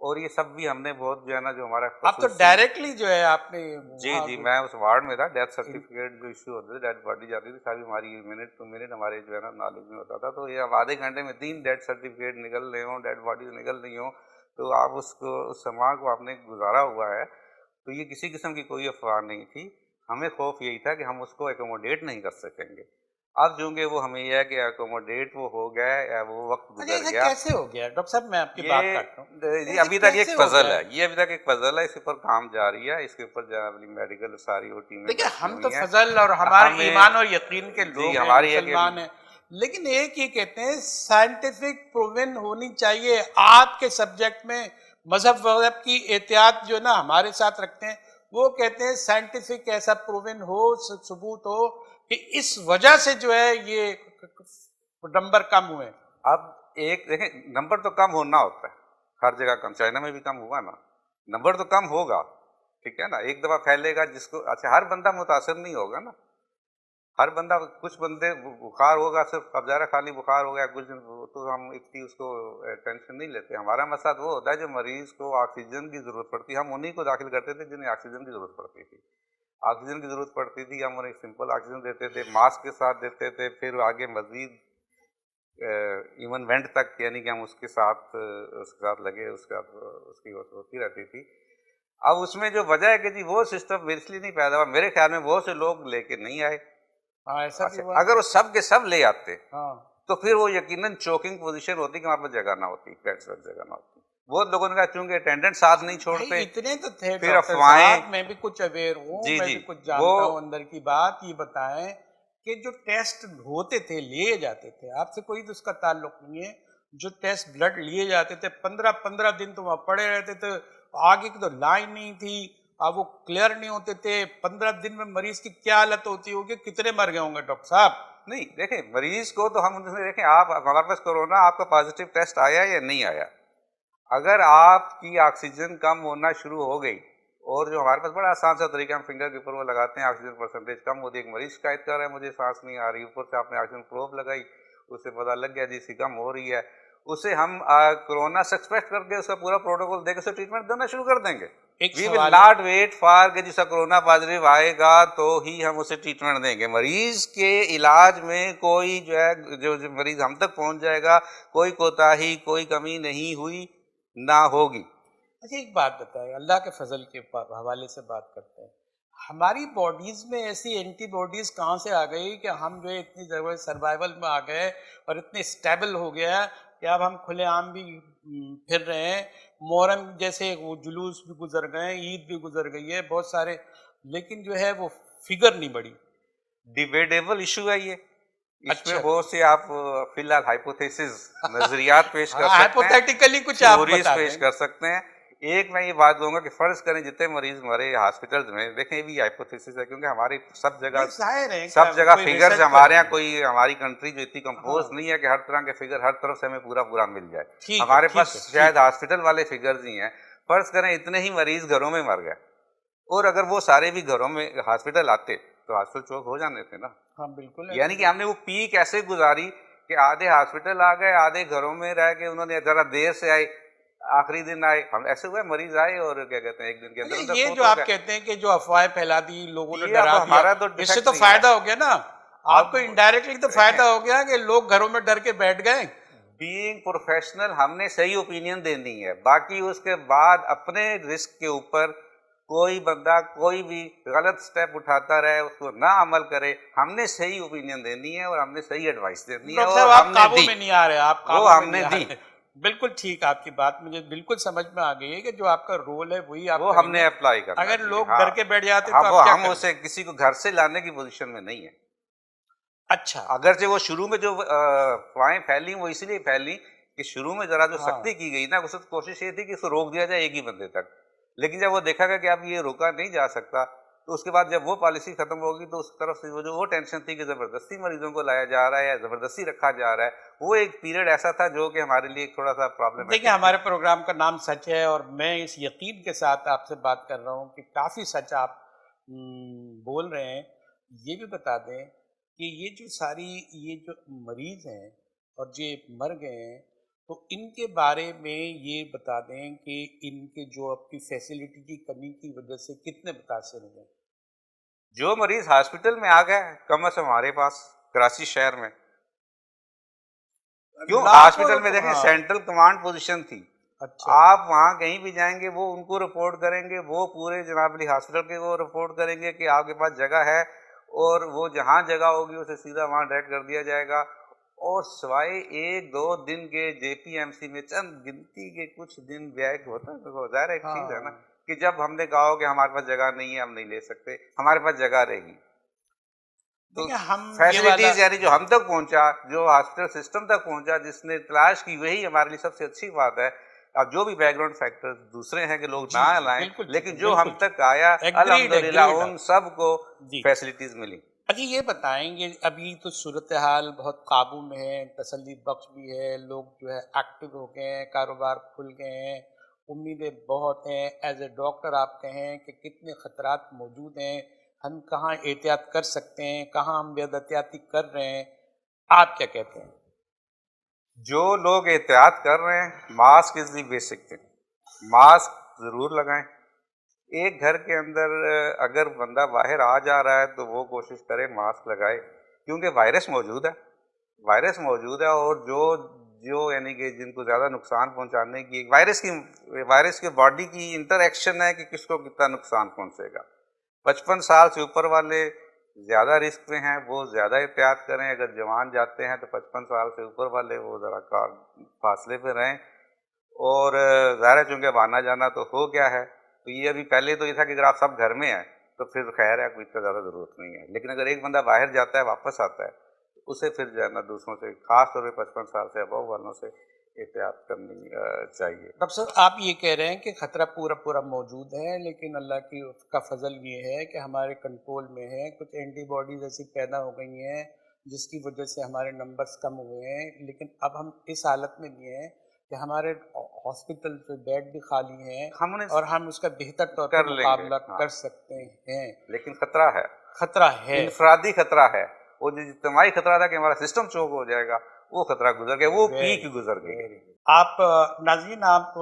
اور یہ سب بھی ہم نے بہت جو ہے نا جو ہمارا آپ تو ڈائریکٹلی جو ہے آپ نے جی میں اس وارڈ میں تھا. ڈیتھ سرٹیفکیٹ جو ایشو ہوتے تھے, ڈیتھ باڈی جاتی تھی, ساری ہماری منٹ ٹو منٹ ہمارے جو ہے نا نالج میں ہوتا تھا. تو یہ اب آدھے گھنٹے میں 3 ڈیتھ سرٹیفکیٹ نکل رہے ہوں, ڈیتھ باڈیز نکل رہی ہوں, تو آپ اس کو اس سما کو آپ نے گزارا ہوا ہے. تو یہ کسی قسم کی کوئی افواہ نہیں تھی. ہمیں خوف یہی تھا کہ ہم اس کو ایکوموڈیٹ نہیں کر سکیں گے. اب چونکہ وہ ہمیں یہ ہے کہ ایکوموڈیٹ وہ ہو گیا ہے, وہ وقت اچھا گزر ایسا گیا. کیسے ہو گیا ڈاکٹر صاحب؟ میں آپ کی بات یہ کاٹتا ہوں. جی ایسے ابھی تک ایک کیسے ہو پزل گیا؟ ہے, یہ ابھی تک ایک پزل ہے, اس کے اوپر کام جاری ہے, اس کے اوپر جو ہے میڈیکل ساری وہ ٹیمیں دیکھیں بیٹھی ہم تو ہوئی ہیں. فضل اور ہمارے ہمیں ایمان اور یقین کے جی لوگ ہیں, ہماری ایک مسلمان ہیں, لیکن ایک یہ کہتے ہیں سائنٹیفک پروون ہونی چاہیے. آپ کے سبجیکٹ میں مذہب وغیرہ کی احتیاط جو نا ہمارے ساتھ رکھتے ہیں, وہ کہتے ہیں سائنٹیفک ایسا پروون ہو, ثبوت ہو کہ اس وجہ سے جو ہے یہ نمبر کم ہوئے. اب ایک دیکھیں, نمبر تو کم ہونا ہوتا ہے, ہر جگہ کم, چائنا میں بھی کم ہوا نا, نمبر تو کم ہوگا, ٹھیک ہے نا. ایک دفعہ پھیلے گا جس کو, اچھا ہر بندہ متاثر نہیں ہوگا نا, ہر بندہ, کچھ بندے بخار ہوگا صرف قبضہ خالی بخار ہو گیا کچھ دن, تو ہم اتنی اس کو ٹینشن نہیں لیتے. ہمارا مسئلہ وہ ہوتا ہے جو مریض کو آکسیجن کی ضرورت پڑتی ہے, ہم انہیں کو داخل کرتے تھے جنہیں آکسیجن کی ضرورت پڑتی تھی. آکسیجن کی ضرورت پڑتی تھی, ہم انہیں سمپل آکسیجن دیتے تھے, ماسک کے ساتھ دیتے تھے, پھر آگے مزید ایون وینٹ تک, یعنی کہ ہم اس کے ساتھ لگے, اس کے ساتھ اس کی ہوتی رہتی تھی. اب اس میں جو وجہ ہے کہ جی وہ سسٹم اس لیے نہیں پیدا ہوا, میرے خیال میں بہت سے لوگ لے کے نہیں آئے. ہاں ایسا بھی اچھا ہوا. اگر وہ سب کے سب لے آتے ہاں تو پھر وہ یقیناً چوکنگ پوزیشن ہوتی کہ وہاں پر جگہ نہ ہوتی, بیڈس پر جگہ نہ ہوتی. بہت لوگوں نے کہا چونکہ اٹینڈنٹ ساتھ نہیں چھوڑتے, بھائی اتنے تو تھے پھر ڈاکٹر افواہیں. صاحب, میں بھی کچھ اویئر ہوں, جی میں جی بھی کچھ وہ جانتا ہوں اندر کی بات. یہ بتائیں کہ جو ٹیسٹ ہوتے تھے, لیے جاتے تھے, آپ سے کوئی تو اس کا تعلق نہیں ہے, جو ٹیسٹ بلڈ لیے جاتے تھے 15 دن تو وہاں پڑے رہتے تھے, آگے کی تو لائن نہیں تھی, اب وہ کلیئر نہیں ہوتے تھے. 15 دن میں مریض کی کیا حالت ہوتی ہوگی, کتنے مر گئے ہوں گے ڈاکٹر صاحب؟ نہیں دیکھیں, مریض کو تو ہم دیکھیں, آپ ہمارے پاس کورونا, آپ کا پازیٹیو ٹیسٹ آیا یا نہیں آیا, اگر آپ کی آکسیجن کم ہونا شروع ہو گئی, اور جو ہمارے پاس بڑا آسان سا طریقہ, ہم فنگر کے اوپر وہ لگاتے ہیں, آکسیجن پرسنٹیج کم ہوتی ہے, ایک مریض شکایت کر رہا ہے مجھے سانس نہیں آ رہی, اوپر سے آپ نے آکسیجن پروب لگائی, اس سے پتہ لگ گیا جی اس کی کم ہو رہی ہے, اسے ہم کورونا سسپیکٹ کر کے اس کا پورا پروٹوکول دے کے اسے ٹریٹمنٹ دینا شروع کر دیں گے. ایک وی ول سوال ہے, ناٹ ویٹ فار کہ جس کا کورونا پازیٹیو آئے گا تو ہی ہم اسے ٹریٹمنٹ دیں گے. مریض کے علاج میں کوئی جو ہے جو مریض ہم تک پہنچ جائے گا, کوئی کوتاہی, کوئی کمی نہیں ہوئی نہ ہوگی. اچھا ایک بات بتائیں, اللہ کے فضل کے حوالے سے بات کرتے ہیں, ہماری باڈیز میں ایسی اینٹی باڈیز کہاں سے آ گئی کہ ہم جو ہے اتنی جگہ سروائیول میں آ گئے اور اتنے اسٹیبل ہو گیا کہ اب ہم کھلے عام بھی پھر رہے ہیں. محرم جیسے وہ جلوس بھی گزر گئے, عید بھی گزر گئی ہے, بہت سارے, لیکن جو ہے وہ فگر نہیں بڑھی. ڈیبیٹیبل ایشو ہے یہ, اس میں اچھا بہت سے آپ فی الحال ہائپوتھیسز, نظریات پیش کر ہاں سکتے ہیں, ہائپوتھیٹیکلی کچھ آپ تھیوریز بتا پیش دیں. کر سکتے ہیں. ایک میں یہ بات کہوں گا کہ فرض کریں جتنے مریض مرے ہاسپٹلز میں, دیکھیں یہ بھی ہائپوتھیسز ہے, کیونکہ ہماری سب جگہ نہیں ظاہر ہے کہ کوئی فگرز ریسرچ تو ہمارے ہے یہاں, نہیں. کوئی ہماری کنٹری جو اتنی ہاں کمپوز نہیں ہے کہ ہر طرح کے فگر ہر طرف سے ہمیں پورا مل جائے. ٹھیک ہے ہمارے پاس ٹھیک ہے شاید ٹھیک ہے. ہاسپٹل والے فگرز ہی ہیں. فرض کریں اتنے ہی مریض گھروں میں مر گئے, اور اگر وہ سارے بھی گھروں میں ہاسپٹل آتے تو ہاسپٹل چوک ہو جانے تھے نا. ہاں بالکل یعنی ایسے کہ ہم نے وہ پیک ایسے گزاری کہ آدھے ہاسپٹل آ گئے, آدھے گھروں میں رہ کے, انہوں نے ذرا دیر سے آئے, آخری دن آئے, ہم ایسے ہوئے مریض آئے اور کیا کہتے ہیں ایک دن کے اندر اندر یہ فوت جو ہو آپ گئے. کہتے ہیں کہ جو افواہیں پھیلا دی, لوگوں نے یہ اب ڈرا دیا, ہمارا تو اس سے ڈیفیکٹ تو نہیں فائدہ ہے. ہو گیا نا, آپ کو اب انڈائریکٹلی تو فائدہ دیکھیں, ہو گیا کہ لوگ گھروں میں ڈر کے بیٹھ گئے. بینگ پروفیشنل ہم نے صحیح اوپینین دینی ہے, باقی اس کے بعد اپنے رسک کے اوپر کوئی بندہ کوئی بھی غلط سٹیپ اٹھاتا رہے, اس کو نہ عمل کرے. ہم نے صحیح اوپینین دینی ہے اور ہم نے صحیح ایڈوائس دینی ہے, ڈاکٹر اور صاحب ہم آپ نے قابو دی, میں نہیں آ رہے, آپ قابو وہ میں ہم نہیں نے آ دی, رہے. بالکل ٹھیک, آپ کی بات مجھے بالکل سمجھ میں آ گئی ہے کہ جو آپ کا رول ہے وہی آپ وہ ہم کریں نے گے. اپلائی کرنا ہے. اگر جی لوگ ہاں, ڈر کے بیٹھ جاتے ہاں تو وہ آپ کیا ہم کریں؟ اسے کسی کو گھر سے لانے کی پوزیشن میں نہیں ہے. اچھا اگرچہ وہ شروع میں جو افواہیں پھیلی وہ اس لیے پھیلی کہ شروع میں ذرا جو ہاں سختی کی گئی نا, اس وقت کوشش یہ تھی کہ اس کو روک دیا جائے ایک ہی بندے تک. لیکن جب وہ دیکھا گیا کہ اب یہ روکا نہیں جا سکتا, تو اس کے بعد جب وہ پالیسی ختم ہوگی تو اس طرف سے وہ ٹینشن تھی کہ زبردستی مریضوں کو لایا جا رہا ہے یا زبردستی رکھا جا رہا ہے, وہ ایک پیریڈ ایسا تھا جو کہ ہمارے لیے تھوڑا سا پرابلمٹک دیکھیں, تھی. ہمارے پروگرام کا نام سچ ہے, اور میں اس یقین کے ساتھ آپ سے بات کر رہا ہوں کہ کافی سچ آپ بول رہے ہیں. یہ بھی بتا دیں کہ یہ جو ساری یہ جو مریض ہیں اور جو مر گئے ہیں, تو ان کے بارے میں یہ بتا دیں کہ ان کے جو آپ کی فیسلٹی کی کمی کی وجہ سے کتنے متاثر ہوئے؟ جو مریض ہاسپٹل میں آ گئے کم از کم ہمارے پاس کراچی شہر میں، کیوں لاکھوں ہاسپٹل میں دیکھیں ہاں، سینٹرل کمانڈ پوزیشن تھی، اچھا آپ وہاں کہیں بھی جائیں گے وہ ان کو رپورٹ کریں گے، وہ پورے جناب علی ہاسپٹل کے وہ رپورٹ کریں گے کہ آپ کے پاس جگہ ہے، اور وہ جہاں جگہ ہوگی اسے سیدھا وہاں ڈائریکٹ کر دیا جائے گا. اور سوائے ایک دو دن کے جے پی ایم سی میں چند گنتی کے کچھ دن بیک ہوتا ہے، تو ظاہر ایک چیز ہے نا ہاں. کہ جب ہم نے کہا ہو کہ ہمارے پاس جگہ نہیں ہے ہم نہیں لے سکتے، ہمارے پاس جگہ رہے گی. تو دیکھیں ہم یہ والا فیسلٹیز یعنی جو ہم تک پہنچا، جو ہاسپٹل سسٹم تک پہنچا، جس نے تلاش کی، وہی ہمارے لیے سب سے اچھی بات ہے. اب جو بھی بیک گراؤنڈ فیکٹر دوسرے ہیں کہ لوگ جی نہ جی لائیں، بالکل ٹھیک ہے، لیکن جو ہم بالکل ٹھیک تک آیا ہے، ایگریڈ الحمدللہ ایگریڈ ان سب کو جی. فیسلٹیز ملی. اچھا یہ بتائیں گے ابھی تو صورتحال بہت قابو میں ہے، تسلی بخش بھی ہے، لوگ جو ہے ایکٹیو ہو گئے ہیں، کاروبار کھل گئے ہیں، امیدیں بہت ہیں. ایز اے ڈاکٹر آپ کہیں کہ کتنے خطرات موجود ہیں، ہم کہاں احتیاط کر سکتے ہیں، کہاں ہم بے احتیاطی کر رہے ہیں، آپ کیا کہتے ہیں؟ جو لوگ احتیاط کر رہے ہیں، mask is the basic thing, mask ضرور لگائیں. ایک گھر کے اندر اگر بندہ باہر آ جا رہا ہے تو وہ کوشش کرے ماسک لگائے، کیونکہ وائرس موجود ہے، وائرس موجود ہے. اور جو یعنی کہ جن کو زیادہ نقصان پہنچانے کی وائرس کی باڈی کی انٹر ایکشن ہے کہ کس کو کتنا نقصان پہنچے گا. 55 سال سے اوپر والے زیادہ رسک میں ہیں، وہ زیادہ احتیاط کریں. اگر جوان جاتے ہیں تو 55 سال سے اوپر والے وہ ذرا فاصلے پہ رہیں. اور ظاہر ہے چونکہ اب آنا جانا تو ہو گیا ہے، تو یہ ابھی پہلے تو یہ تھا کہ اگر آپ سب گھر میں ہیں تو پھر خیر ہے، کوئی اتنا زیادہ ضرورت نہیں ہے. لیکن اگر ایک بندہ باہر جاتا ہے واپس آتا ہے تو اسے پھر جو ہے نا دوسروں سے، خاص طور پہ 55 سال سے ابو والوں سے احتیاط کرنی چاہیے. ڈاکٹر صاحب آپ یہ کہہ رہے ہیں کہ خطرہ پورا موجود ہے، لیکن اللہ کا فضل یہ ہے کہ ہمارے کنٹرول میں ہے، کچھ اینٹی باڈیز ایسی پیدا ہو گئی ہیں جس کی وجہ سے ہمارے نمبرز کم ہوئے ہیں. لیکن اب ہم اس حالت میں بھی ہیں کہ ہمارے ہاسپٹل پہ بیڈ بھی خالی ہیں ہم نے اور ہم اس کا بہتر طور پہ کر لیں گے مقابلہ ہاں، کر سکتے ہیں. لیکن خطرہ ہے، خطرہ ہے. انفرادی خطرہ ہے. وہ جو اجتماعی خطرہ تھا کہ ہمارا سسٹم چوک ہو جائے گا، وہ خطرہ گزر گیا، وہ پیک گزر گئی. آپ ناظرین آپ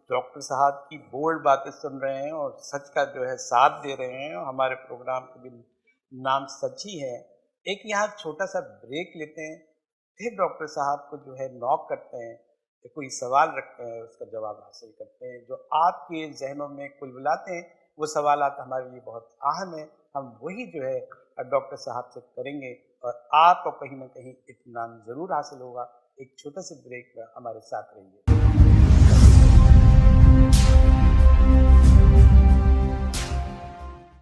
ڈاکٹر صاحب کی بولڈ باتیں سن رہے ہیں اور سچ کا جو ہے ساتھ دے رہے ہیں، اور ہمارے پروگرام کا بھی نام سچ ہی ہے. ایک یہاں چھوٹا سا بریک لیتے ہیں، پھر ڈاکٹر صاحب کو جو ہے نوک کرتے ہیں کہ کوئی سوال رکھتے ہیں، اس کا جواب حاصل کرتے ہیں. جو آپ کے ذہنوں میں کلبلاتے ہیں وہ سوالات ہمارے لیے بہت اہم ہیں، ہم وہی جو ہے ڈاکٹر صاحب سے کریں گے اور آپ کو کہیں نہ کہیں اطمینان ضرور حاصل ہوگا. ایک چھوٹا سے بریک میں ہمارے ساتھ رہیے.